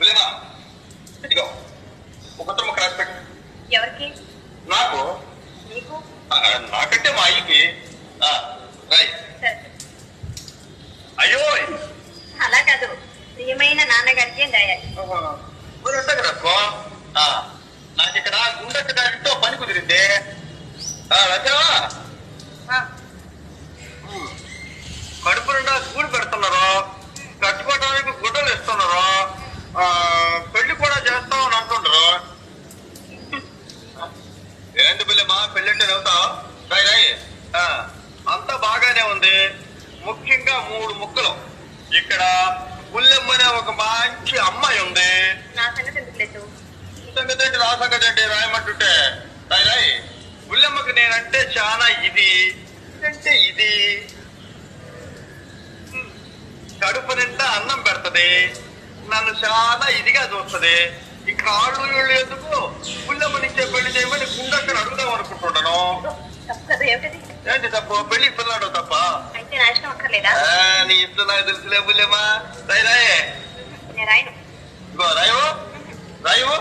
బుల్లెమా ఇదిగో ఒక ఉత్తరం రాసి పెట్టు. ఎవరికి? నాకు. నీకు? నాకంటే మా అయ్యకి. రాయ్. అయ్యో అలా కాదు, ప్రియమైన నాన్నగారికి రాయాలి. మరి ఉంటా కదక్కో. నాకు ఇక్కడ గుండెక్క దాంట్లో పని కుదిరింది. రచవా కడుపు నిండా గూడు పెడుతున్నారు, కట్టుకోవడానికి గుడ్డలు ఇస్తున్నారు, పెళ్లి కూడా చేస్తామని అంటుండ్రు. ఏంటి బిల్లమ్మా పెళ్ళంటే నవ్వుతావు? రాయ్ రాయ్. అంతా బాగానే ఉంది. ముఖ్యంగా 3 ముక్కలు. ఇక్కడ బుల్లెమ్మనే ఒక మంచి అమ్మాయి ఉంది. నా సంగతి ఎందుకు లేదు? సంగతి ఏంటి, నా సంగతి ఏంటి రాయమంటుంటే? రాయ్ రాయ్. బుల్లెమ్మకి నేనంటే చాలా ఇది అంటే ఇది. కడుపు నిండా అన్నం పెడతది, నన్ను చాలా ఇదిగా చూస్తుంది. ఈ కాళ్ళు వీళ్ళు ఎందుకు బుల్లెమ్మ నుంచే పెళ్లి చేయమని గుండెక్కని అడుగుదాం అనుకుంటున్నాను. ఏంటి తప్పు? పెళ్లి పిల్లాడు తప్ప? అయితే నా ఇష్టం అక్కర్లేదా? నీ ఇష్టం నాకు తెలుసులే బుల్లెమ్మా. రాయ్ రాయే. నేను రాయను. ఇగో రాయవు రాయవు.